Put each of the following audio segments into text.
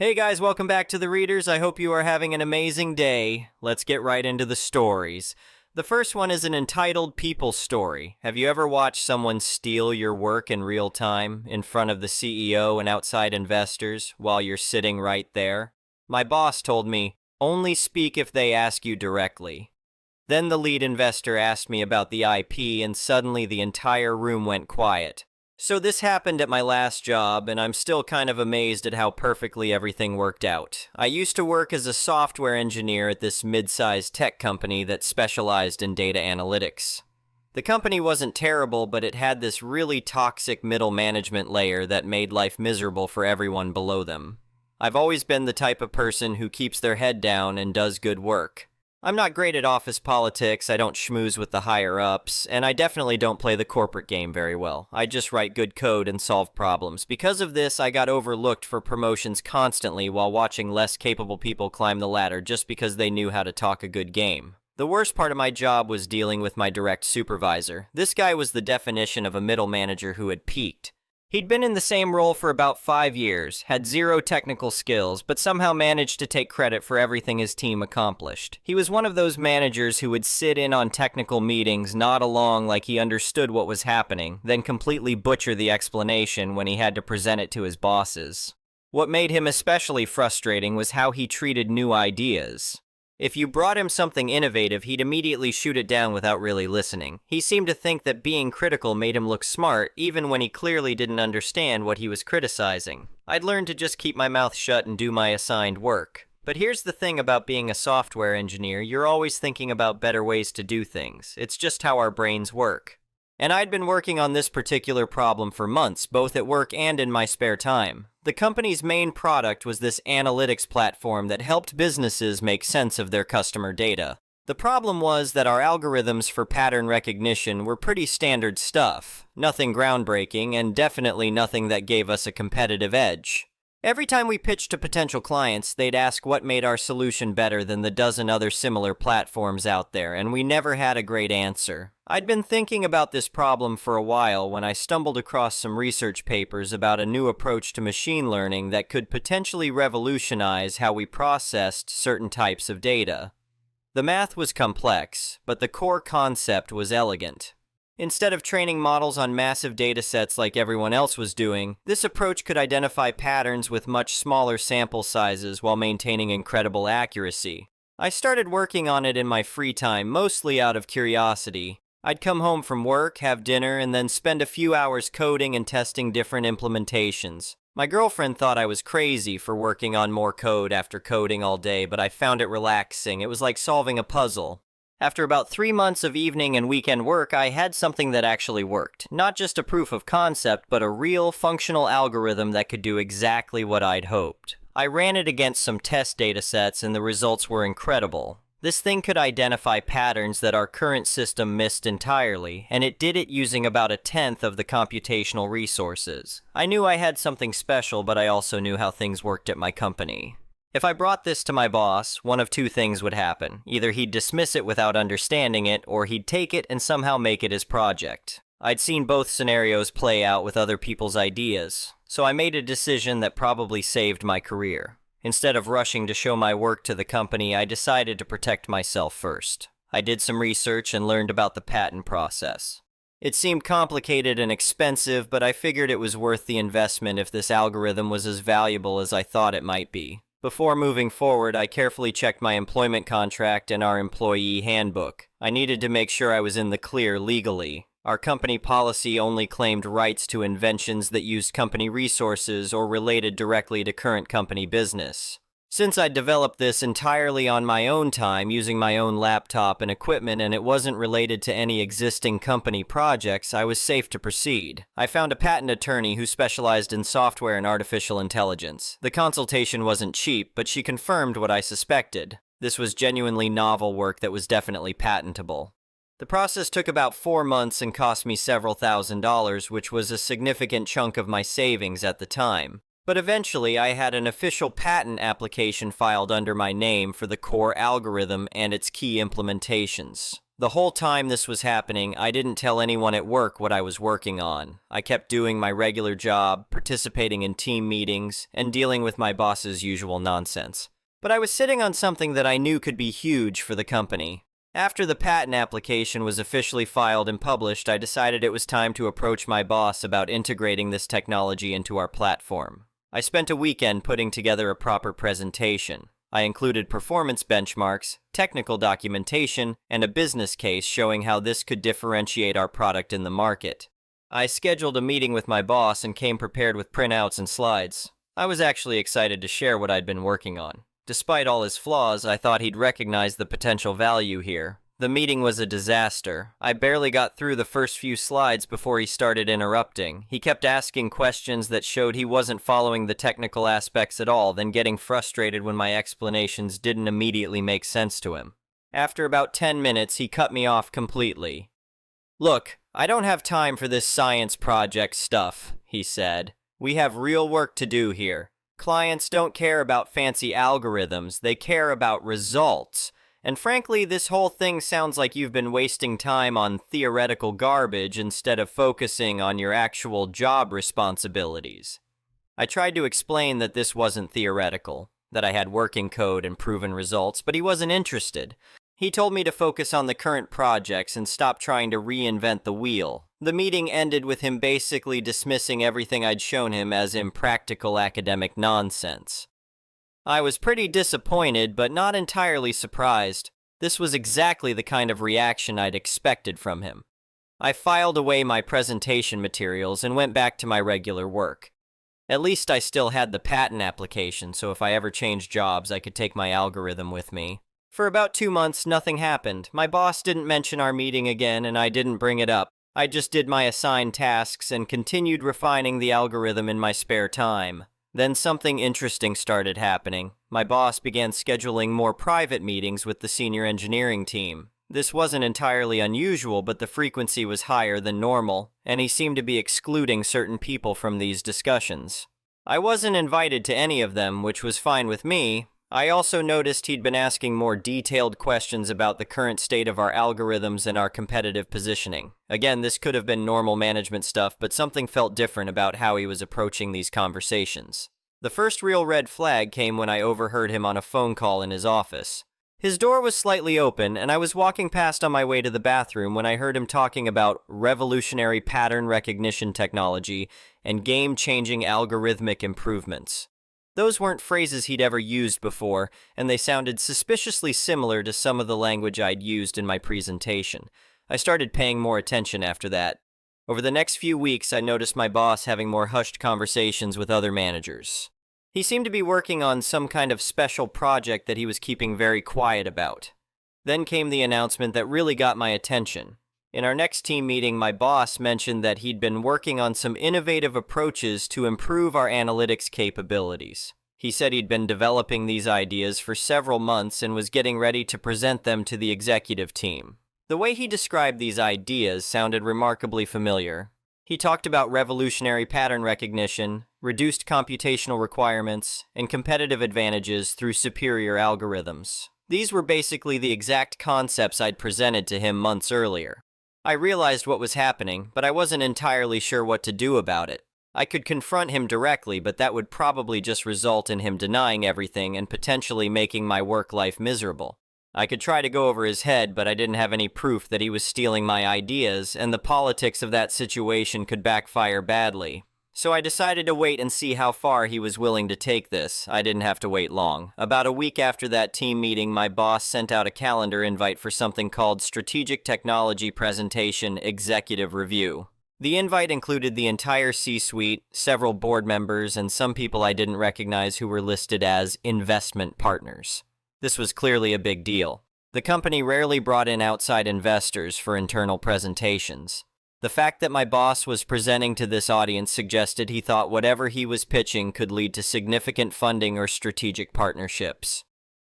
Hey guys, welcome back to The Readers. I hope you are having an amazing day. Let's get right into the stories. The first one is an entitled people story. Have you ever watched someone steal your work in real time in front of the CEO and outside investors while you're sitting right there? My boss told me, only speak if they ask you directly. Then the lead investor asked me about the IP and suddenly the entire room went quiet. So this happened at my last job, and I'm still kind of amazed at how perfectly everything worked out. I used to work as a software engineer at this mid-sized tech company that specialized in data analytics. The company wasn't terrible, but it had this really toxic middle management layer that made life miserable for everyone below them. I've always been the type of person who keeps their head down and does good work. I'm not great at office politics, I don't schmooze with the higher-ups, and I definitely don't play the corporate game very well. I just write good code and solve problems. Because of this, I got overlooked for promotions constantly while watching less capable people climb the ladder just because they knew how to talk a good game. The worst part of my job was dealing with my direct supervisor. This guy was the definition of a middle manager who had peaked. He'd been in the same role for about 5 years, had zero technical skills, but somehow managed to take credit for everything his team accomplished. He was one of those managers who would sit in on technical meetings, nod along like he understood what was happening, then completely butcher the explanation when he had to present it to his bosses. What made him especially frustrating was how he treated new ideas. If you brought him something innovative, he'd immediately shoot it down without really listening. He seemed to think that being critical made him look smart, even when he clearly didn't understand what he was criticizing. I'd learned to just keep my mouth shut and do my assigned work. But here's the thing about being a software engineer, you're always thinking about better ways to do things. It's just how our brains work. And I'd been working on this particular problem for months, both at work and in my spare time. The company's main product was this analytics platform that helped businesses make sense of their customer data. The problem was that our algorithms for pattern recognition were pretty standard stuff, nothing groundbreaking, and definitely nothing that gave us a competitive edge. Every time we pitched to potential clients, they'd ask what made our solution better than the dozen other similar platforms out there, and we never had a great answer. I'd been thinking about this problem for a while when I stumbled across some research papers about a new approach to machine learning that could potentially revolutionize how we processed certain types of data. The math was complex, but the core concept was elegant. Instead of training models on massive datasets like everyone else was doing, this approach could identify patterns with much smaller sample sizes while maintaining incredible accuracy. I started working on it in my free time, mostly out of curiosity. I'd come home from work, have dinner, and then spend a few hours coding and testing different implementations. My girlfriend thought I was crazy for working on more code after coding all day, but I found it relaxing. It was like solving a puzzle. After about 3 months of evening and weekend work, I had something that actually worked. Not just a proof of concept, but a real, functional algorithm that could do exactly what I'd hoped. I ran it against some test datasets, and the results were incredible. This thing could identify patterns that our current system missed entirely, and it did it using about 1/10 of the computational resources. I knew I had something special, but I also knew how things worked at my company. If I brought this to my boss, one of two things would happen. Either he'd dismiss it without understanding it, or he'd take it and somehow make it his project. I'd seen both scenarios play out with other people's ideas, so I made a decision that probably saved my career. Instead of rushing to show my work to the company, I decided to protect myself first. I did some research and learned about the patent process. It seemed complicated and expensive, but I figured it was worth the investment if this algorithm was as valuable as I thought it might be. Before moving forward, I carefully checked my employment contract and our employee handbook. I needed to make sure I was in the clear legally. Our company policy only claimed rights to inventions that used company resources or related directly to current company business. Since I developed this entirely on my own time using my own laptop and equipment and it wasn't related to any existing company projects, I was safe to proceed. I found a patent attorney who specialized in software and artificial intelligence. The consultation wasn't cheap, but she confirmed what I suspected. This was genuinely novel work that was definitely patentable. The process took about 4 months and cost me several $1,000s, which was a significant chunk of my savings at the time. But eventually, I had an official patent application filed under my name for the core algorithm and its key implementations. The whole time this was happening, I didn't tell anyone at work what I was working on. I kept doing my regular job, participating in team meetings, and dealing with my boss's usual nonsense. But I was sitting on something that I knew could be huge for the company. After the patent application was officially filed and published, I decided it was time to approach my boss about integrating this technology into our platform. I spent a weekend putting together a proper presentation. I included performance benchmarks, technical documentation, and a business case showing how this could differentiate our product in the market. I scheduled a meeting with my boss and came prepared with printouts and slides. I was actually excited to share what I'd been working on. Despite all his flaws, I thought he'd recognize the potential value here. The meeting was a disaster. I barely got through the first few slides before he started interrupting. He kept asking questions that showed he wasn't following the technical aspects at all, then getting frustrated when my explanations didn't immediately make sense to him. After about 10 minutes, he cut me off completely. "Look, I don't have time for this science project stuff," he said. "We have real work to do here. Clients don't care about fancy algorithms, they care about results. And frankly, this whole thing sounds like you've been wasting time on theoretical garbage instead of focusing on your actual job responsibilities." I tried to explain that this wasn't theoretical, that I had working code and proven results, but he wasn't interested. He told me to focus on the current projects and stop trying to reinvent the wheel. The meeting ended with him basically dismissing everything I'd shown him as impractical academic nonsense. I was pretty disappointed, but not entirely surprised. This was exactly the kind of reaction I'd expected from him. I filed away my presentation materials and went back to my regular work. At least I still had the patent application, so if I ever changed jobs, I could take my algorithm with me. For about 2 months, nothing happened. My boss didn't mention our meeting again, and I didn't bring it up. I just did my assigned tasks and continued refining the algorithm in my spare time. Then something interesting started happening. My boss began scheduling more private meetings with the senior engineering team. This wasn't entirely unusual, but the frequency was higher than normal, and he seemed to be excluding certain people from these discussions. I wasn't invited to any of them, which was fine with me. I also noticed he'd been asking more detailed questions about the current state of our algorithms and our competitive positioning. Again, this could have been normal management stuff, but something felt different about how he was approaching these conversations. The first real red flag came when I overheard him on a phone call in his office. His door was slightly open, and I was walking past on my way to the bathroom when I heard him talking about revolutionary pattern recognition technology and game-changing algorithmic improvements. Those weren't phrases he'd ever used before, and they sounded suspiciously similar to some of the language I'd used in my presentation. I started paying more attention after that. Over the next few weeks, I noticed my boss having more hushed conversations with other managers. He seemed to be working on some kind of special project that he was keeping very quiet about. Then came the announcement that really got my attention. In our next team meeting, my boss mentioned that he'd been working on some innovative approaches to improve our analytics capabilities. He said he'd been developing these ideas for several months and was getting ready to present them to the executive team. The way he described these ideas sounded remarkably familiar. He talked about revolutionary pattern recognition, reduced computational requirements, and competitive advantages through superior algorithms. These were basically the exact concepts I'd presented to him months earlier. I realized what was happening, but I wasn't entirely sure what to do about it. I could confront him directly, but that would probably just result in him denying everything and potentially making my work life miserable. I could try to go over his head, but I didn't have any proof that he was stealing my ideas, and the politics of that situation could backfire badly. So I decided to wait and see how far he was willing to take this. I didn't have to wait long. About a week after that team meeting, my boss sent out a calendar invite for something called Strategic Technology Presentation Executive Review. The invite included the entire C-suite, several board members, and some people I didn't recognize who were listed as investment partners. This was clearly a big deal. The company rarely brought in outside investors for internal presentations. The fact that my boss was presenting to this audience suggested he thought whatever he was pitching could lead to significant funding or strategic partnerships.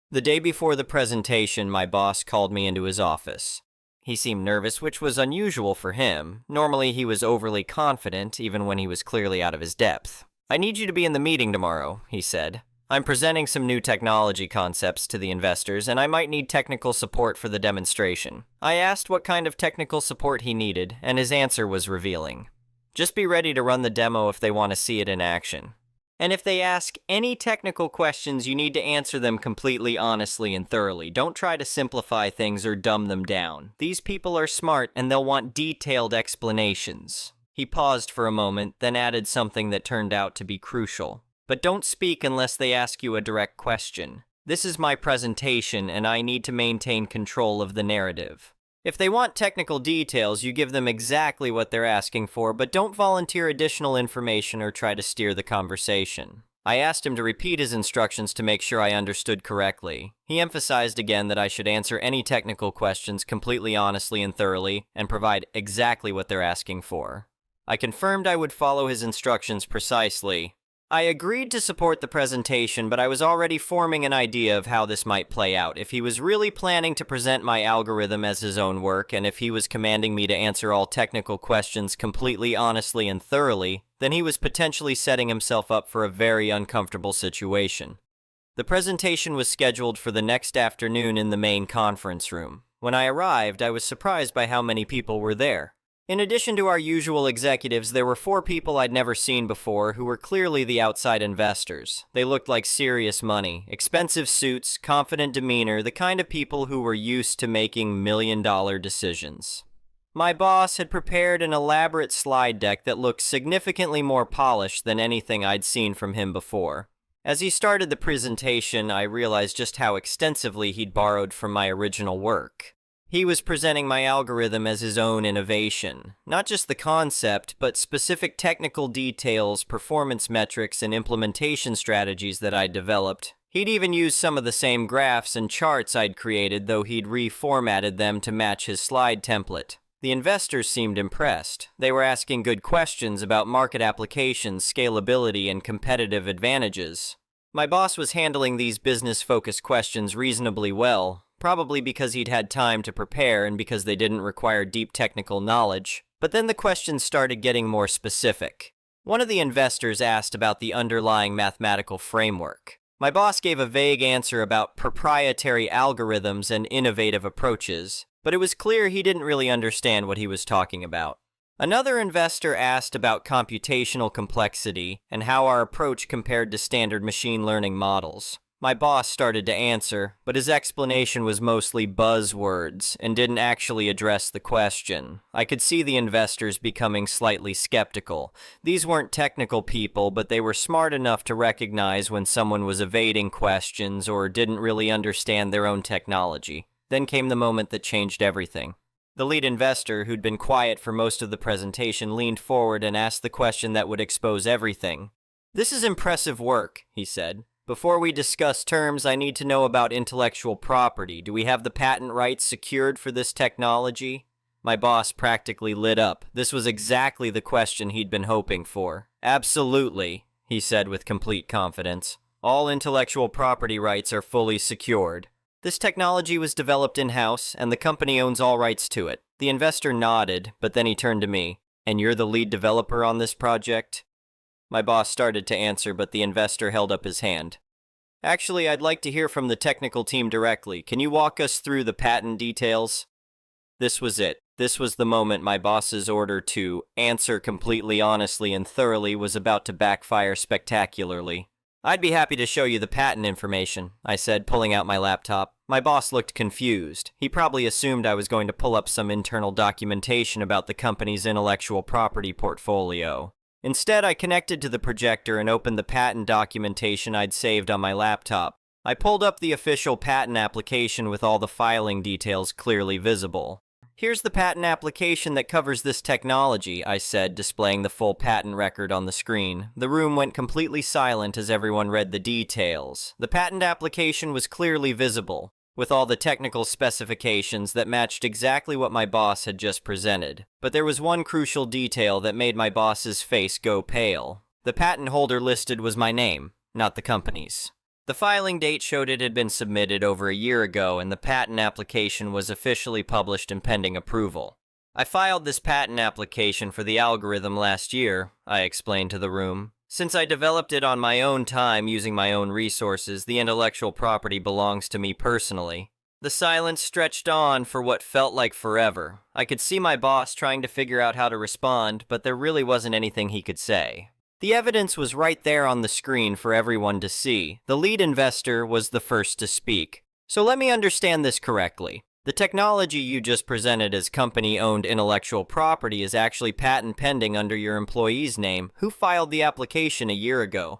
The day before the presentation, my boss called me into his office. He seemed nervous, which was unusual for him. Normally, he was overly confident, even when he was clearly out of his depth. "I need you to be in the meeting tomorrow," he said. I'm presenting some new technology concepts to the investors, and I might need technical support for the demonstration. I asked what kind of technical support he needed, and his answer was revealing. Just be ready to run the demo if they want to see it in action. And if they ask any technical questions, you need to answer them completely honestly and thoroughly. Don't try to simplify things or dumb them down. These people are smart, and they'll want detailed explanations. He paused for a moment, then added something that turned out to be crucial. But don't speak unless they ask you a direct question. This is my presentation, and I need to maintain control of the narrative. If they want technical details, you give them exactly what they're asking for, but don't volunteer additional information or try to steer the conversation. I asked him to repeat his instructions to make sure I understood correctly. He emphasized again that I should answer any technical questions completely honestly and thoroughly, and provide exactly what they're asking for. I confirmed I would follow his instructions precisely. I agreed to support the presentation, but I was already forming an idea of how this might play out. If he was really planning to present my algorithm as his own work, and if he was commanding me to answer all technical questions completely honestly and thoroughly, then he was potentially setting himself up for a very uncomfortable situation. The presentation was scheduled for the next afternoon in the main conference room. When I arrived, I was surprised by how many people were there. In addition to our usual executives, there were 4 people I'd never seen before who were clearly the outside investors. They looked like serious money, expensive suits, confident demeanor, the kind of people who were used to making million-dollar decisions. My boss had prepared an elaborate slide deck that looked significantly more polished than anything I'd seen from him before. As he started the presentation, I realized just how extensively he'd borrowed from my original work. He was presenting my algorithm as his own innovation. Not just the concept, but specific technical details, performance metrics, and implementation strategies that I'd developed. He'd even used some of the same graphs and charts I'd created, though he'd reformatted them to match his slide template. The investors seemed impressed. They were asking good questions about market applications, scalability, and competitive advantages. My boss was handling these business-focused questions reasonably well, probably because he'd had time to prepare and because they didn't require deep technical knowledge. But then the questions started getting more specific. One of the investors asked about the underlying mathematical framework. My boss gave a vague answer about proprietary algorithms and innovative approaches, but it was clear he didn't really understand what he was talking about. Another investor asked about computational complexity and how our approach compared to standard machine learning models. My boss started to answer, but his explanation was mostly buzzwords and didn't actually address the question. I could see the investors becoming slightly skeptical. These weren't technical people, but they were smart enough to recognize when someone was evading questions or didn't really understand their own technology. Then came the moment that changed everything. The lead investor, who'd been quiet for most of the presentation, leaned forward and asked the question that would expose everything. "This is impressive work," he said. "Before we discuss terms, I need to know about intellectual property. Do we have the patent rights secured for this technology?" My boss practically lit up. This was exactly the question he'd been hoping for. "Absolutely," he said with complete confidence. "All intellectual property rights are fully secured. This technology was developed in-house, and the company owns all rights to it." The investor nodded, but then he turned to me. "And you're the lead developer on this project?" My boss started to answer, but the investor held up his hand. "Actually, I'd like to hear from the technical team directly. Can you walk us through the patent details?" This was it. This was the moment my boss's order to answer completely honestly and thoroughly was about to backfire spectacularly. "I'd be happy to show you the patent information," I said, pulling out my laptop. My boss looked confused. He probably assumed I was going to pull up some internal documentation about the company's intellectual property portfolio. Instead, I connected to the projector and opened the patent documentation I'd saved on my laptop. I pulled up the official patent application with all the filing details clearly visible. "Here's the patent application that covers this technology," I said, displaying the full patent record on the screen. The room went completely silent as everyone read the details. The patent application was clearly visible, with all the technical specifications that matched exactly what my boss had just presented. But there was one crucial detail that made my boss's face go pale. The patent holder listed was my name, not the company's. The filing date showed it had been submitted over a year ago, and the patent application was officially published and pending approval. "I filed this patent application for the algorithm last year," I explained to the room. Since I developed it on my own time using my own resources, the intellectual property belongs to me personally. The silence stretched on for what felt like forever. I could see my boss trying to figure out how to respond, but there really wasn't anything he could say. The evidence was right there on the screen for everyone to see. The lead investor was the first to speak. So let me understand this correctly. The technology you just presented as company-owned intellectual property is actually patent pending under your employee's name. Who filed the application a year ago?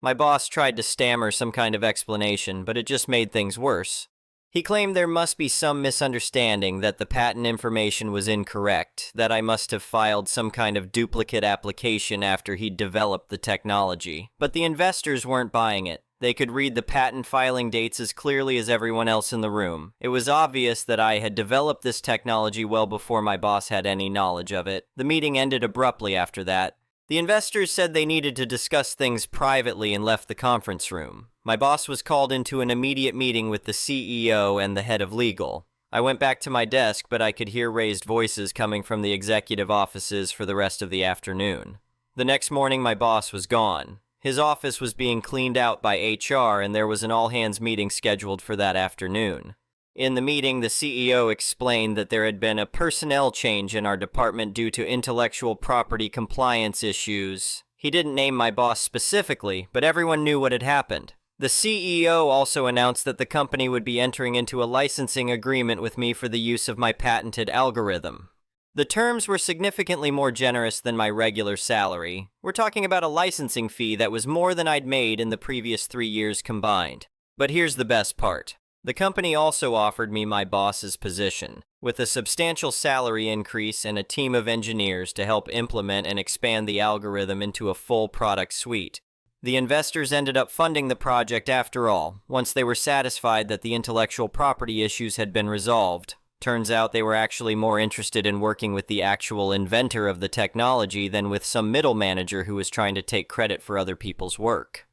My boss tried to stammer some kind of explanation, but it just made things worse. He claimed there must be some misunderstanding, that the patent information was incorrect, that I must have filed some kind of duplicate application after he'd developed the technology. But the investors weren't buying it. They could read the patent filing dates as clearly as everyone else in the room. It was obvious that I had developed this technology well before my boss had any knowledge of it. The meeting ended abruptly after that. The investors said they needed to discuss things privately and left the conference room. My boss was called into an immediate meeting with the CEO and the head of legal. I went back to my desk, but I could hear raised voices coming from the executive offices for the rest of the afternoon. The next morning, my boss was gone. His office was being cleaned out by HR, and there was an all-hands meeting scheduled for that afternoon. In the meeting, the CEO explained that there had been a personnel change in our department due to intellectual property compliance issues. He didn't name my boss specifically, but everyone knew what had happened. The CEO also announced that the company would be entering into a licensing agreement with me for the use of my patented algorithm. The terms were significantly more generous than my regular salary. We're talking about a licensing fee that was more than I'd made in the previous 3 years combined. But here's the best part. The company also offered me my boss's position, with a substantial salary increase and a team of engineers to help implement and expand the algorithm into a full product suite. The investors ended up funding the project after all, once they were satisfied that the intellectual property issues had been resolved. Turns out they were actually more interested in working with the actual inventor of the technology than with some middle manager who was trying to take credit for other people's work.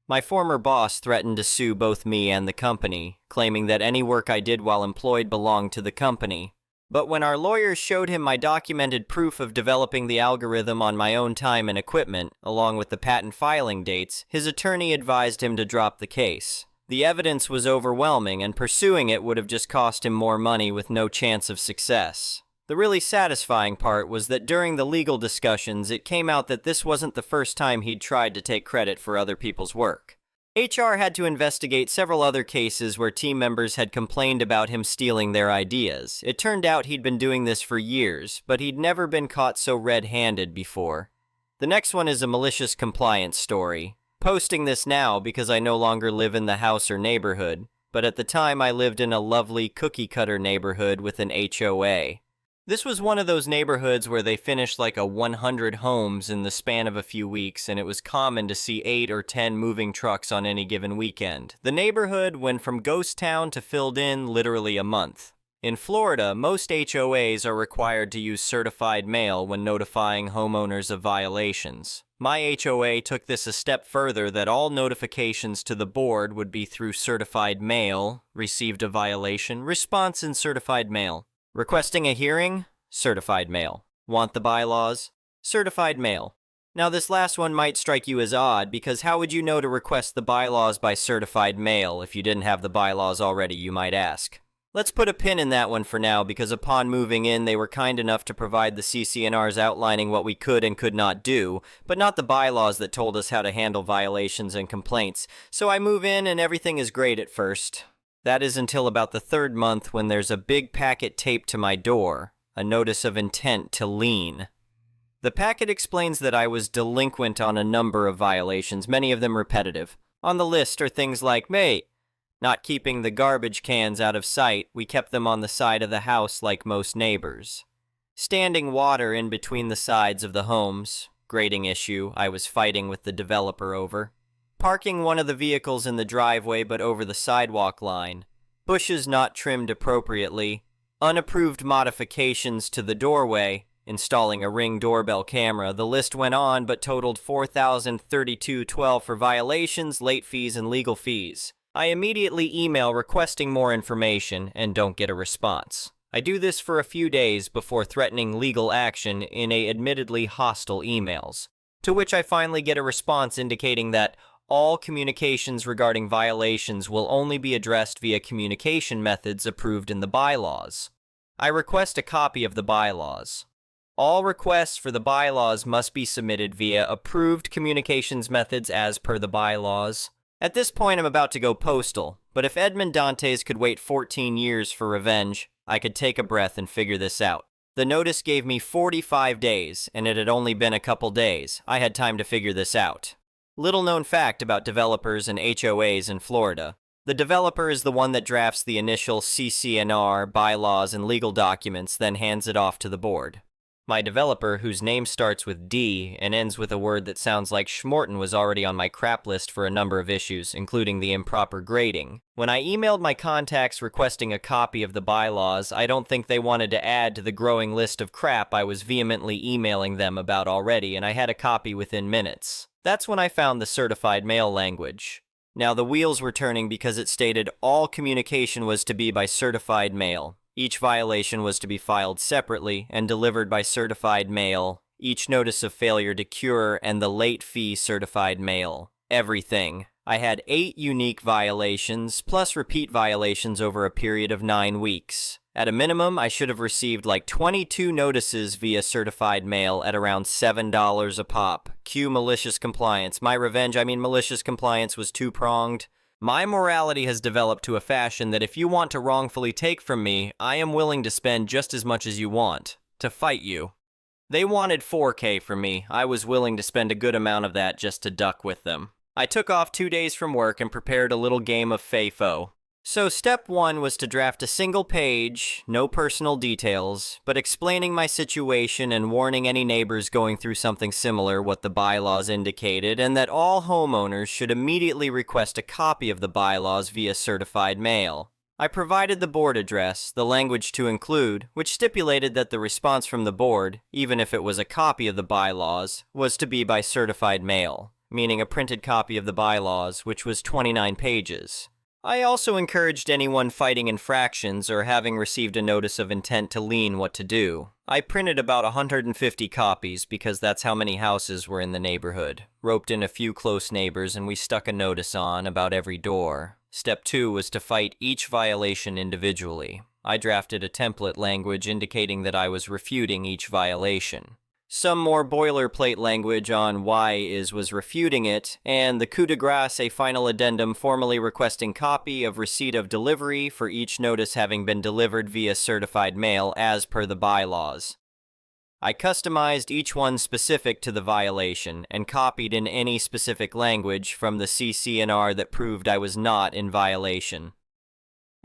My former boss threatened to sue both me and the company, claiming that any work I did while employed belonged to the company. But when our lawyers showed him my documented proof of developing the algorithm on my own time and equipment, along with the patent filing dates, his attorney advised him to drop the case. The evidence was overwhelming, and pursuing it would have just cost him more money with no chance of success. The really satisfying part was that during the legal discussions, it came out that this wasn't the first time he'd tried to take credit for other people's work. HR had to investigate several other cases where team members had complained about him stealing their ideas. It turned out he'd been doing this for years, but he'd never been caught so red-handed before. The next one is a malicious compliance story. Posting this now because I no longer live in the house or neighborhood, but at the time I lived in a lovely cookie-cutter neighborhood with an HOA. This was one of those neighborhoods where they finished like 100 homes in the span of a few weeks, and it was common to see 8 or 10 moving trucks on any given weekend. The neighborhood went from ghost town to filled in literally a month. In Florida, most HOAs are required to use certified mail when notifying homeowners of violations. My HOA took this a step further, that all notifications to the board would be through certified mail. Received a violation, response in certified mail. Requesting a hearing? Certified mail. Want the bylaws? Certified mail. Now this last one might strike you as odd, because how would you know to request the bylaws by certified mail if you didn't have the bylaws already, you might ask. Let's put a pin in that one for now, because upon moving in, they were kind enough to provide the CC&Rs outlining what we could and could not do, but not the bylaws that told us how to handle violations and complaints. So I move in and everything is great at first. That is until about the 3rd month, when there's a big packet taped to my door, a notice of intent to lien. The packet explains that I was delinquent on a number of violations, many of them repetitive. On the list are things like, not keeping the garbage cans out of sight, we kept them on the side of the house like most neighbors. Standing water in between the sides of the homes, grading issue I was fighting with the developer over. Parking one of the vehicles in the driveway but over the sidewalk line. Bushes not trimmed appropriately. Unapproved modifications to the doorway. Installing a Ring doorbell camera. The list went on but totaled $4,032.12 for violations, late fees, and legal fees. I immediately email requesting more information and don't get a response. I do this for a few days before threatening legal action in admittedly hostile emails. to which I finally get a response indicating that all communications regarding violations will only be addressed via communication methods approved in the bylaws. I request a copy of the bylaws. All requests for the bylaws must be submitted via approved communications methods as per the bylaws. At this point, I'm about to go postal, but if Edmond Dantes could wait 14 years for revenge, I could take a breath and figure this out. The notice gave me 45 days, and it had only been a couple days. I had time to figure this out. Little known fact about developers and HOAs in Florida. The developer is the one that drafts the initial CC&R, bylaws, and legal documents, then hands it off to the board. My developer, whose name starts with D and ends with a word that sounds like Schmorton, was already on my crap list for a number of issues, including the improper grading. When I emailed my contacts requesting a copy of the bylaws, I don't think they wanted to add to the growing list of crap I was vehemently emailing them about already, and I had a copy within minutes. That's when I found the certified mail language. Now the wheels were turning because it stated all communication was to be by certified mail. Each violation was to be filed separately and delivered by certified mail, each notice of failure to cure and the late fee certified mail. Everything. I had 8 unique violations, plus repeat violations over a period of 9 weeks. At a minimum, I should have received like 22 notices via certified mail at around $7 a pop. Cue malicious compliance. My revenge, malicious compliance, was two-pronged. My morality has developed to a fashion that if you want to wrongfully take from me, I am willing to spend just as much as you want to fight you. They wanted $4K from me. I was willing to spend a good amount of that just to duck with them. I took off 2 days from work and prepared a little game of Fafo. So step 1 was to draft a single page, no personal details, but explaining my situation and warning any neighbors going through something similar what the bylaws indicated, and that all homeowners should immediately request a copy of the bylaws via certified mail. I provided the board address, the language to include, which stipulated that the response from the board, even if it was a copy of the bylaws, was to be by certified mail, meaning a printed copy of the bylaws, which was 29 pages. I also encouraged anyone fighting infractions or having received a notice of intent to lien what to do. I printed about 150 copies because that's how many houses were in the neighborhood. Roped in a few close neighbors and we stuck a notice on about every door. Step 2 was to fight each violation individually. I drafted a template language indicating that I was refuting each violation. Some more boilerplate language on why was refuting it, and the coup de grace, a final addendum formally requesting copy of receipt of delivery for each notice having been delivered via certified mail as per the bylaws. I customized each one specific to the violation and copied in any specific language from the CC&R that proved I was not in violation.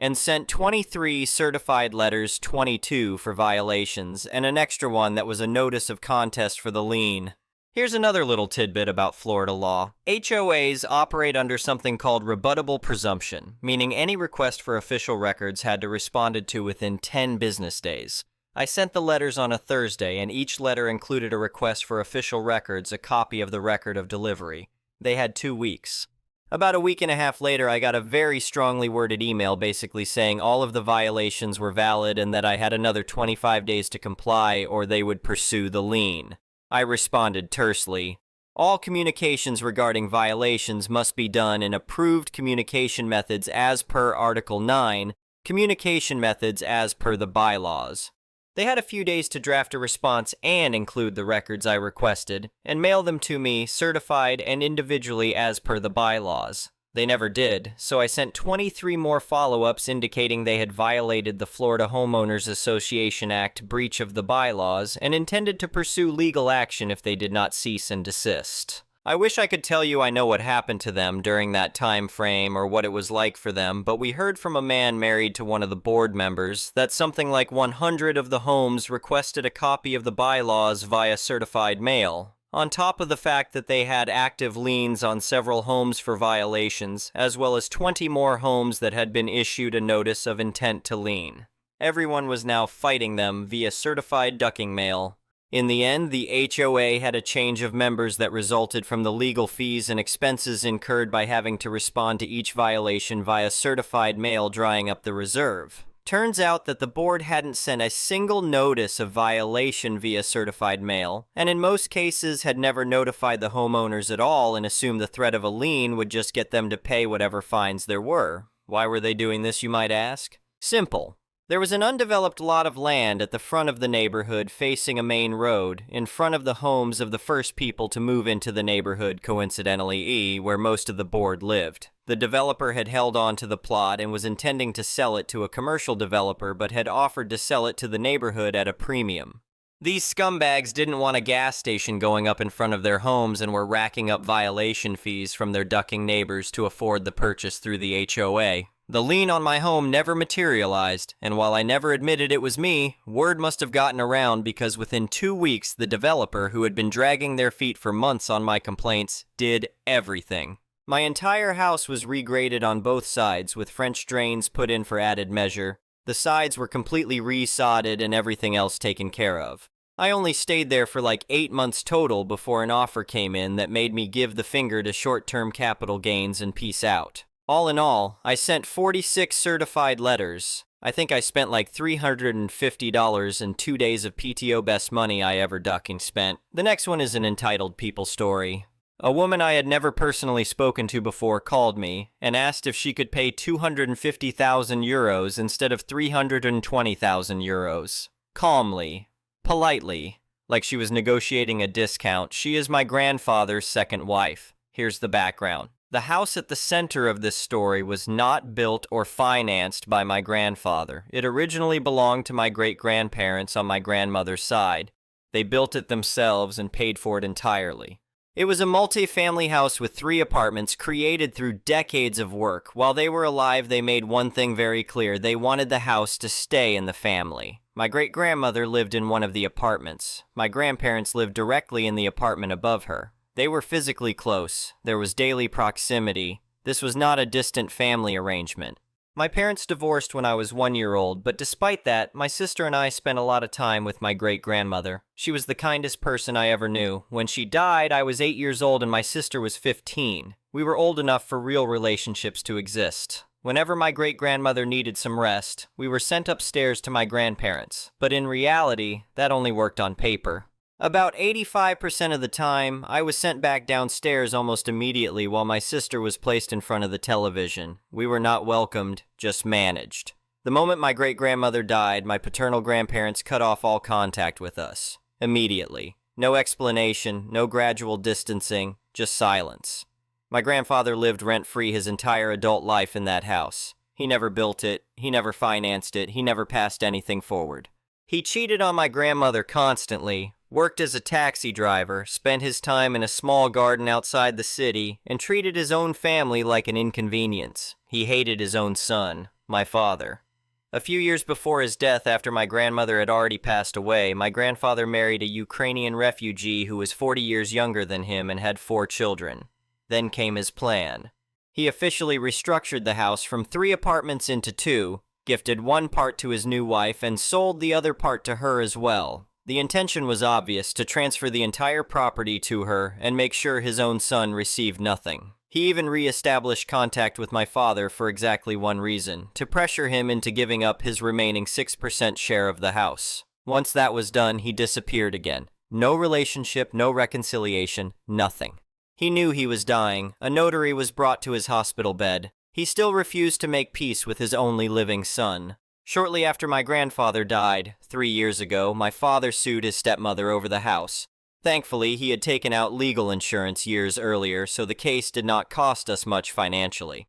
And sent 23 certified letters, 22 for violations, and an extra one that was a notice of contest for the lien. Here's another little tidbit about Florida law. HOAs operate under something called rebuttable presumption, meaning any request for official records had to be responded to within 10 business days. I sent the letters on a Thursday, and each letter included a request for official records, a copy of the record of delivery. They had 2 weeks. About a week and a half later, I got a very strongly worded email basically saying all of the violations were valid and that I had another 25 days to comply or they would pursue the lien. I responded tersely, all communications regarding violations must be done in approved communication methods as per Article 9, communication methods as per the bylaws. They had a few days to draft a response and include the records I requested, and mail them to me, certified and individually as per the bylaws. They never did, so I sent 23 more follow-ups indicating they had violated the Florida Homeowners Association Act breach of the bylaws and intended to pursue legal action if they did not cease and desist. I wish I could tell you I know what happened to them during that time frame or what it was like for them, but we heard from a man married to one of the board members that something like 100 of the homes requested a copy of the bylaws via certified mail, on top of the fact that they had active liens on several homes for violations, as well as 20 more homes that had been issued a notice of intent to lien. Everyone was now fighting them via certified ducking mail. In the end, the HOA had a change of members that resulted from the legal fees and expenses incurred by having to respond to each violation via certified mail, drying up the reserve. Turns out that the board hadn't sent a single notice of violation via certified mail, and in most cases had never notified the homeowners at all and assumed the threat of a lien would just get them to pay whatever fines there were. Why were they doing this, you might ask? Simple. There was an undeveloped lot of land at the front of the neighborhood facing a main road, in front of the homes of the first people to move into the neighborhood, coincidentally, where most of the board lived. The developer had held on to the plot and was intending to sell it to a commercial developer, but had offered to sell it to the neighborhood at a premium. These scumbags didn't want a gas station going up in front of their homes and were racking up violation fees from their ducking neighbors to afford the purchase through the HOA. The lien on my home never materialized, and while I never admitted it was me, word must have gotten around because within 2 weeks the developer, who had been dragging their feet for months on my complaints, did everything. My entire house was regraded on both sides with French drains put in for added measure. The sides were completely resodded and everything else taken care of. I only stayed there for like 8 months total before an offer came in that made me give the finger to short-term capital gains and peace out. All in all, I sent 46 certified letters. I think I spent like $350 in 2 days of PTO, best money I ever ducking spent. The next one is an entitled people story. A woman I had never personally spoken to before called me and asked if she could pay 250,000 euros instead of 320,000 euros. Calmly, politely, like she was negotiating a discount. She is my grandfather's second wife. Here's the background. The house at the center of this story was not built or financed by my grandfather. It originally belonged to my great-grandparents on my grandmother's side. They built it themselves and paid for it entirely. It was a multi-family house with 3 apartments created through decades of work. While they were alive, they made one thing very clear. They wanted the house to stay in the family. My great-grandmother lived in one of the apartments. My grandparents lived directly in the apartment above her. They were physically close. There was daily proximity. This was not a distant family arrangement. My parents divorced when I was 1 year old, but despite that, my sister and I spent a lot of time with my great-grandmother. She was the kindest person I ever knew. When she died, I was 8 years old and my sister was 15. We were old enough for real relationships to exist. Whenever my great-grandmother needed some rest, we were sent upstairs to my grandparents. But in reality, that only worked on paper. About 85% of the time, I was sent back downstairs almost immediately while my sister was placed in front of the television. We were not welcomed, just managed. The moment my great-grandmother died, my paternal grandparents cut off all contact with us. Immediately. No explanation, no gradual distancing, just silence. My grandfather lived rent-free his entire adult life in that house. He never built it, he never financed it, he never passed anything forward. He cheated on my grandmother constantly, worked as a taxi driver, spent his time in a small garden outside the city, and treated his own family like an inconvenience. He hated his own son, my father. A few years before his death, after my grandmother had already passed away, my grandfather married a Ukrainian refugee who was 40 years younger than him and had 4 children. Then came his plan. He officially restructured the house from 3 apartments into 2, gifted one part to his new wife, and sold the other part to her as well. The intention was obvious, to transfer the entire property to her and make sure his own son received nothing. He even re-established contact with my father for exactly one reason, to pressure him into giving up his remaining 6% share of the house. Once that was done, he disappeared again. No relationship, no reconciliation, nothing. He knew he was dying. A notary was brought to his hospital bed. He still refused to make peace with his only living son. Shortly after my grandfather died, 3 years ago, my father sued his stepmother over the house. Thankfully, he had taken out legal insurance years earlier, so the case did not cost us much financially.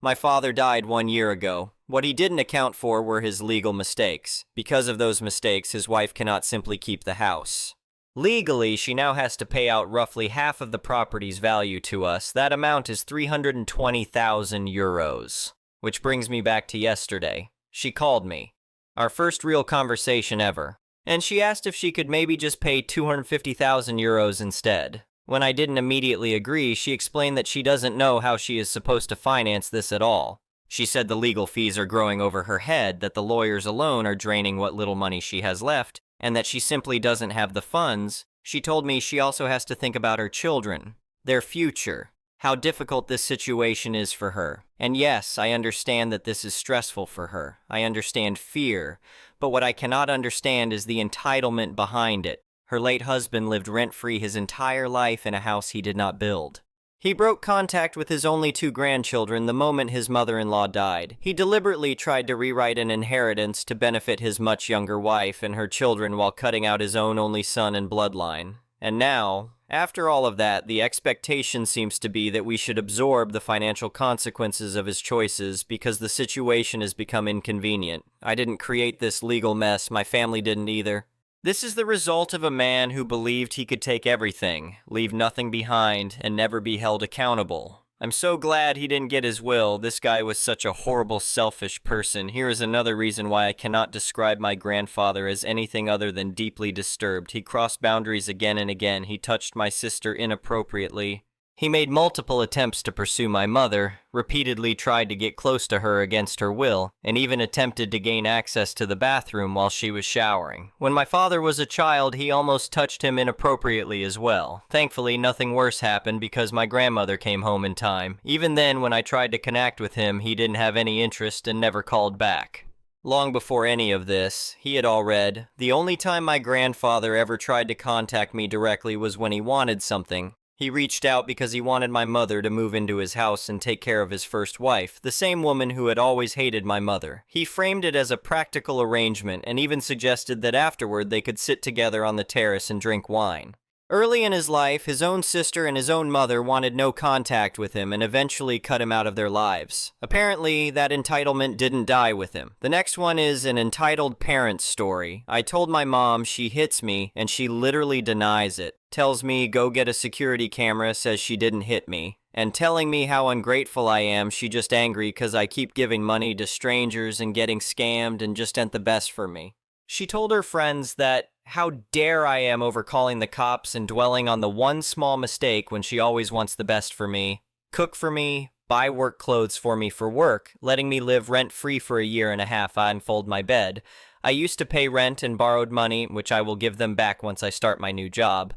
My father died 1 year ago. What he didn't account for were his legal mistakes. Because of those mistakes, his wife cannot simply keep the house. Legally, she now has to pay out roughly half of the property's value to us. That amount is 320,000 euros. Which brings me back to yesterday. She called me. Our first real conversation ever. And she asked if she could maybe just pay 250,000 euros instead. When I didn't immediately agree, she explained that she doesn't know how she is supposed to finance this at all. She said the legal fees are growing over her head, that the lawyers alone are draining what little money she has left, and that she simply doesn't have the funds. She told me she also has to think about her children, their future. how difficult this situation is for her. And yes, I understand that this is stressful for her. I understand fear. But what I cannot understand is the entitlement behind it. Her late husband lived rent-free his entire life in a house he did not build. He broke contact with his only 2 grandchildren the moment his mother-in-law died. He deliberately tried to rewrite an inheritance to benefit his much younger wife and her children while cutting out his own only son and bloodline. And now, after all of that, the expectation seems to be that we should absorb the financial consequences of his choices because the situation has become inconvenient. I didn't create this legal mess, my family didn't either. This is the result of a man who believed he could take everything, leave nothing behind, and never be held accountable. I'm so glad he didn't get his will. This guy was such a horrible, selfish person. Here is another reason why I cannot describe my grandfather as anything other than deeply disturbed. He crossed boundaries again and again. He touched my sister inappropriately. He made multiple attempts to pursue my mother, repeatedly tried to get close to her against her will, and even attempted to gain access to the bathroom while she was showering. When my father was a child, he almost touched him inappropriately as well. Thankfully, nothing worse happened because my grandmother came home in time. Even then, when I tried to connect with him, he didn't have any interest and never called back. Long before any of this, he had all read, the only time my grandfather ever tried to contact me directly was when he wanted something. He reached out because he wanted my mother to move into his house and take care of his first wife, the same woman who had always hated my mother. He framed it as a practical arrangement and even suggested that afterward they could sit together on the terrace and drink wine. Early in his life, his own sister and his own mother wanted no contact with him and eventually cut him out of their lives. Apparently, that entitlement didn't die with him. The next one is an entitled parent story. I told my mom she hits me, and she literally denies it. Tells me go get a security camera, says she didn't hit me. And telling me how ungrateful I am, she just angry because I keep giving money to strangers and getting scammed and just ain't the best for me. She told her friends that how dare I am over calling the cops and dwelling on the one small mistake when she always wants the best for me, cook for me, buy work clothes for me for work, letting me live rent-free for a year and a half and fold my bed. I used to pay rent and borrowed money, which I will give them back once I start my new job.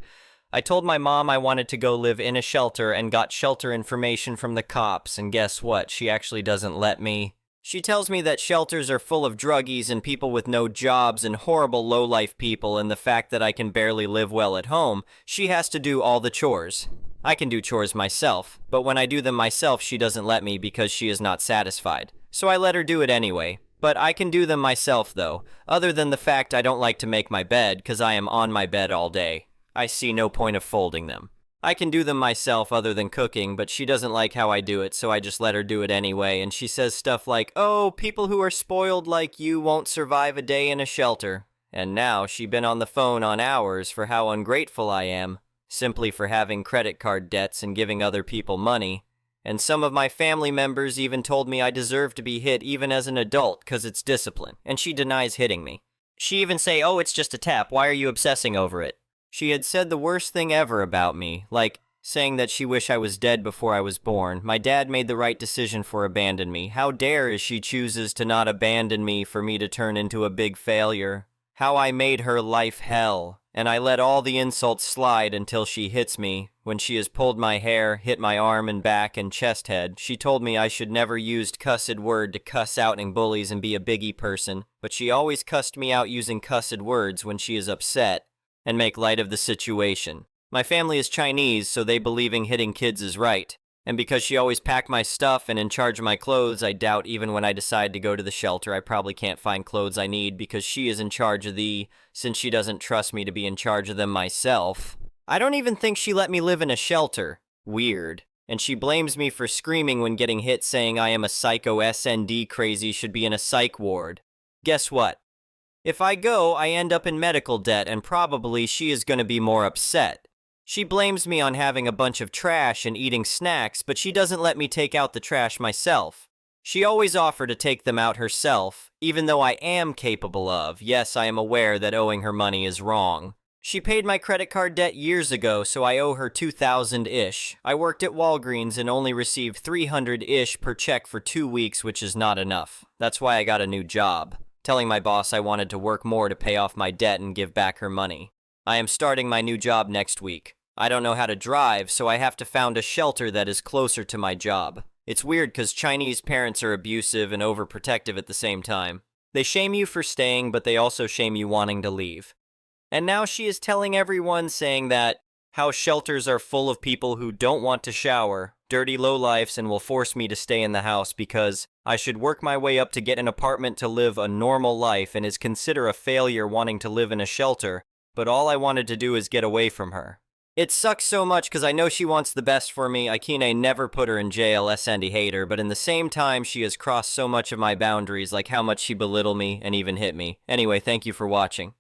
I told my mom I wanted to go live in a shelter and got shelter information from the cops, and guess what? She actually doesn't let me. She tells me that shelters are full of druggies and people with no jobs and horrible low-life people, and the fact that I can barely live well at home, she has to do all the chores. I can do chores myself, but when I do them myself, she doesn't let me because she is not satisfied. So I let her do it anyway. But I can do them myself, though, other than the fact I don't like to make my bed because I am on my bed all day. I see no point of folding them. I can do them myself other than cooking, but she doesn't like how I do it, so I just let her do it anyway, and she says stuff like, "Oh, people who are spoiled like you won't survive a day in a shelter." And now she been on the phone on hours for how ungrateful I am, simply for having credit card debts and giving other people money. And some of my family members even told me I deserve to be hit even as an adult because it's discipline, and she denies hitting me. She even say, "Oh, it's just a tap, why are you obsessing over it?" She had said the worst thing ever about me, like saying that she wished I was dead before I was born. My dad made the right decision for abandoning me. How dare she chooses to not abandon me for me to turn into a big failure. How I made her life hell, and I let all the insults slide until she hits me. When she has pulled my hair, hit my arm and back and chest head, she told me I should never used cussed word to cuss out and bullies and be a biggie person, but she always cussed me out using cussed words when she is upset and make light of the situation. My family is Chinese, so they believing hitting kids is right. And because she always packed my stuff and in charge of my clothes, I doubt even when I decide to go to the shelter, I probably can't find clothes I need because she is in charge of since she doesn't trust me to be in charge of them myself. I don't even think she let me live in a shelter. Weird. And she blames me for screaming when getting hit, saying I am a psycho SND crazy, should be in a psych ward. Guess what? If I go, I end up in medical debt, and probably she is going to be more upset. She blames me on having a bunch of trash and eating snacks, but she doesn't let me take out the trash myself. She always offered to take them out herself, even though I am capable of. Yes, I am aware that owing her money is wrong. She paid my credit card debt years ago, so I owe her $2,000-ish. I worked at Walgreens and only received $300-ish per check for 2 weeks, which is not enough. That's why I got a new job, telling my boss I wanted to work more to pay off my debt and give back her money. I am starting my new job next week. I don't know how to drive, so I have to found a shelter that is closer to my job. It's weird because Chinese parents are abusive and overprotective at the same time. They shame you for staying, but they also shame you wanting to leave. And now she is telling everyone, saying that how shelters are full of people who don't want to shower, dirty lowlifes, and will force me to stay in the house because I should work my way up to get an apartment to live a normal life, and is consider a failure wanting to live in a shelter, but all I wanted to do is get away from her. It sucks so much because I know she wants the best for me. Akine never put her in jail, Sandy hate her, but in the same time, she has crossed so much of my boundaries, like how much she belittled me and even hit me. Anyway, thank you for watching.